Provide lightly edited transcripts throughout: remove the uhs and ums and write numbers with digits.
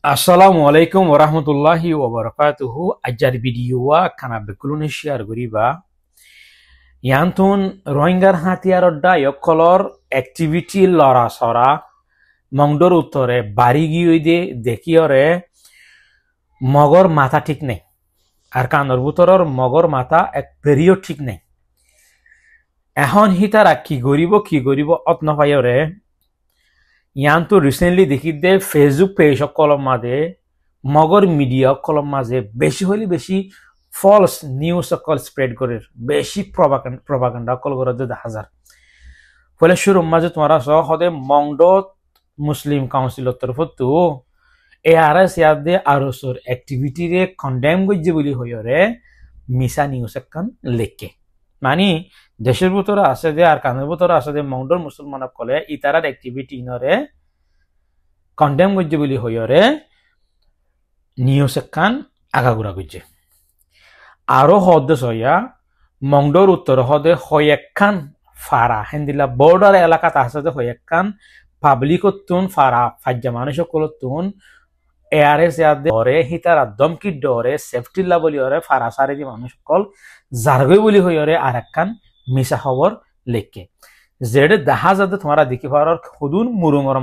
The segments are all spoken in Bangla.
Assalamu alaikum warahmatullahi wabarakatuhu. Ajar video kana bekulune share goriba. Yantun Rohingya hatiyarodda yokkolor activity lora sora mongdor uttore bari giyide dekiore মগর মাথা ঠিক নেই আর কানর ভিতরর মগর মাথা এক পেরিয়ড ঠিক নেই এখন হিতারা কি গরিব অত্ন পাইরে ইয়ান্তু রিসেন্টলি দেখি দে ফেসবুক পেজ কলম মাঝে মগর মিডিয়া কলম মাঝে বেশি হলে বেশি ফলস নিউজ সকল স্প্রেড করে বেশি প্রপাগান্ডা কল করে দেখা যায় ফলে শুরুর মাঝে তোমরা সহ হদে মংডত মুসলিম কাউন্সিলর তরফ তো ARS ইয়াদে আরসর অ্যাক্টিভিটি রে কন্ডেম গজ্জে বলি হইরে মিসা নিউজ একখান লেখে মানে দেশের ভিতরে আছে যে আর কানের ভিতরে আছে যে মংডর মুসলমানক কলে ইতারার অ্যাক্টিভিটি ইনরে কন্ডেম গজ্জে বলি হইরে নিউজ একখান আগাগুড়া গজ্জে আরো হদ সইয়া মংডর উত্তর হদে হয়েকখান ফারা হেন্দিলা বর্ডার এলাকাতে আছে যে হয়েকখান পাবলিকতুন ফারা ফাজ্জা মানুষকলতুন ARS ইয়াদে ওরে হিতারা দমকি ডরে সেফটি লা বলি ওরে ফারাসারে দি মানুষ কল জারগই বলি হইরে আরেকখান মিছা খবর লেখকে যেডে দেখা যাতে তোমরা দেখি পারর হদুন মুরুঙর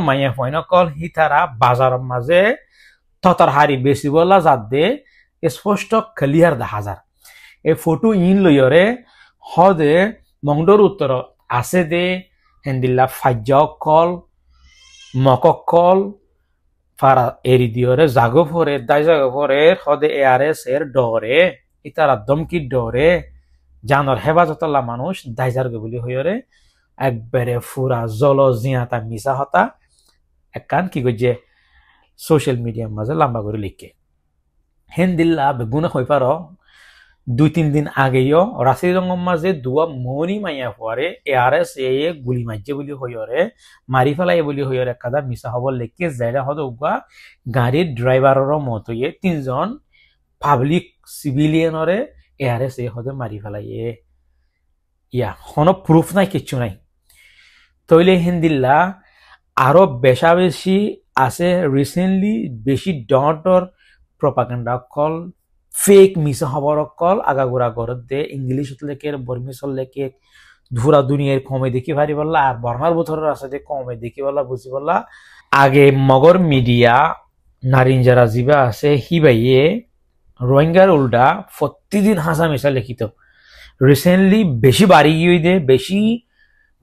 মাইয়া ফয়ন কল হিতারা বাজারের মাঝে ততর হারি বেশি বলা যাতে স্পষ্ট ক্লিয়ার দেখা যায় এই ফটো ইন লইরে হদে মংডর উত্তর আছে দে হেন্দিল্লা ফাজ্জা কল মককল ফারা এরি দিওরে জাগফরে দাই জাগফরে হদে ARS এর ডরে ইতারা দমকি ডরে জানর হেফাজতল্লা মানুষ দাইজারগে বলি হইরে একবারে ফুরা জল জিয়াতা মিছা হতা একখান কি গজে সোশ্যাল মিডিয়ার মাঝে লম্বা করে লিখে হেন্দিল্লা বেগুনা হই পার 2-3 দিন আগেও রাশির রঙের মাঝে দুয়া মনি মাইয়া পরে ARS গুলি মারছে বলি হইরে মারি ফেলাই বলি হইরে কাদা মিছা খবর লেখকে যাইরা হদ উগা গাড়ির ড্রাইভারের মতো 3 জন পাবলিক সিভিলিয়ানরে ARS হদে মারি ফেলাই ইয়া কোনো প্রুফ নাই কিচ্ছু নাই তইলে হিন্দিল্লা আরো বেশি আছে রিসেন্টলি বেশি ডর প্রপাগান্ডা কল ফেক মিছা খবর কল আগাগুড়া গরত দে ইংলিশ লেখে বর্মিসল লেখে ধুরা দুনিয়ার কমে দেখি ভারি বললা আর বর্মার বছরের আছে যে কমে দেখি বললা বুঝি বললা আগে মগর মিডিয়া নারীন যারা জিবা আছে হিবাইয়ে রোহিঙ্গার উল্টা প্রতিদিন হাসা মিশা লিখিত রিসেন্টলি বেশি বাড়ি গিয়ে দে বেশি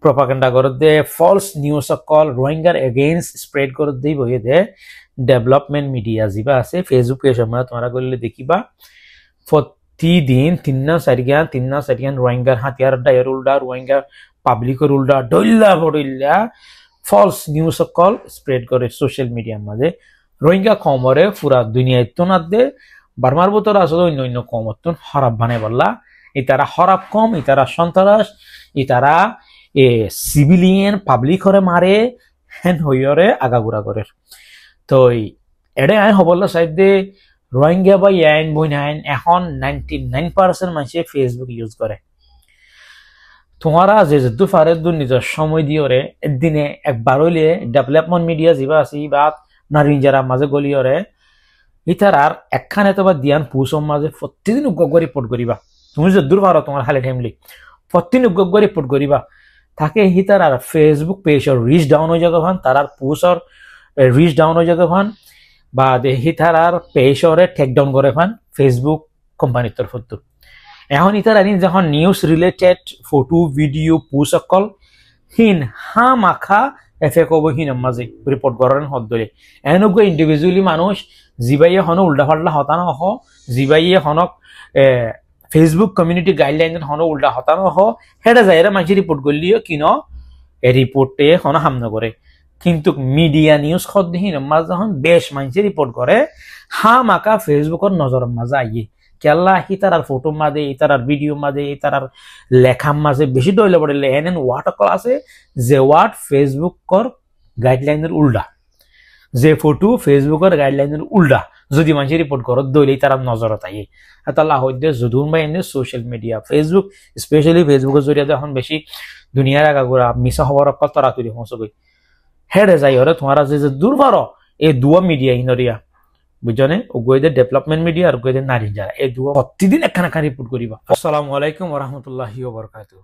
প্রপাগান্ডা করত দে ফলস নিউজ কল রোহিঙ্গার এগেইনস্ট স্প্রেড করত দেই বইয়ে দে ডেভেলপমেন্ট মিডিয়া জিবা আছে ফেসবুক পেজ আমরা তোমরা করলে দেখিবা প্রতিদিন 3-4 রোহিঙ্গার হাতিয়ার ডায়ের উল্টা রোহিঙ্গার পাবলিকের উল্টা ডইল্লা ফলস নিউজ কল স্প্রেড করে সোশ্যাল মিডিয়ার মাঝে রোহিঙ্গা কমরে পুরা দুনিয়ায় তো না দে বার্মার ভিতর আসলে অন্য কমতন হরাব বানাই বললা ইতারা হরাব কম ইতারা সন্ত্রাস ইতারা সিভিলিয়ান পাবলিক হরে মারে হেন হইরে আগাগুড়া করে তো এডে আইন হবল সাইডে রোহিঙ্গা বা আইন বই আইন এখন 99% মানুষে ফেসবুক ইউজ করে তোমরা যে যদু পারে নিজের সময় দিওরে একদিনে একবার হইলে ডেভেলপমেন্ট মিডিয়া যিবা আছে বা নারীন যারা মাঝে গলিয়রে ইতারার একখানে তো বা দিয়ান পুষর মাঝে প্রতিদিন উগ্র রিপোর্ট করিবা তুমি যদু পারো তোমার হালে টাইমলি প্রতিদিন উগ্র রিপোর্ট করিবা থাকে হিতারার ফেসবুক পেজর রিচ ডাউন হয়ে যাবে ভান তারার পুষর রিচ ডাউন হয়ে যাবে ভান বা হিতারার পেজরে টেক ডাউন করে ভান ফেসবুক কোম্পানির তরফ এখন ইতারা যখন news related photo video post সকল হিন হা মাখা এফেক্ট হব হিন মাঝে রিপোর্ট করেন হদ্দরে এনেকুৱা ইন্ডিভিজুয়ালি মানুষ জিবাইয়ে হন উল্টা ফাল্টা হতানো হ জিবাইয়ে হনক ফেসবুক কমিউনিটি গাইডলাইন হন উল্টা হতানো হ হেটা যাইরা মানুষ রিপোর্ট করলিও কিন রিপোর্টে হন হামনা করে কিন্তু মিডিয়া নিউজ খদ্দিহীন মাঝে যখন বেশ মানুষে রিপোর্ট করে হা মাকা ফেসবুকের নজরের মাঝে আইয়ে কেল্লা ইতারার ফটো মাঝে ইতারার ভিডিও মাঝে ইতারার লেখার মাঝে বেশি ডইলে পড়লে এন ওয়াট কল আছে যে ওয়াট ফেসবুকর গাইডলাইনের উল্টা যে ফটো ফেসবুকের গাইডলাইনের উল্টা যদি মানুষ রিপোর্ট করত দইলে তারা নজরত আইয়ে তাহলে হইতে যদুন বা এনে সোশ্যাল মিডিয়া ফেসবুক স্পেশালি ফেসবুকের জরিয়া এখন বেশি দুনিয়ার আগাগোড়া মিছা খবর কল তরাতুরি পৌঁছবই হেডে যাই হরে তোমারা যে দুর্বার এই দুয়া মিডিয়া ইনরিয়া বুঝনে ও গইদের ডেভেলপমেন্ট মিডিয়া আর গইদের নারী যারা এই দুয়া প্রতিদিন একখানা রিপোর্ট করিবা। আসসালামু আলাইকুম ওয়া রাহমাতুল্লাহি ওয়া বারাকাতুহু।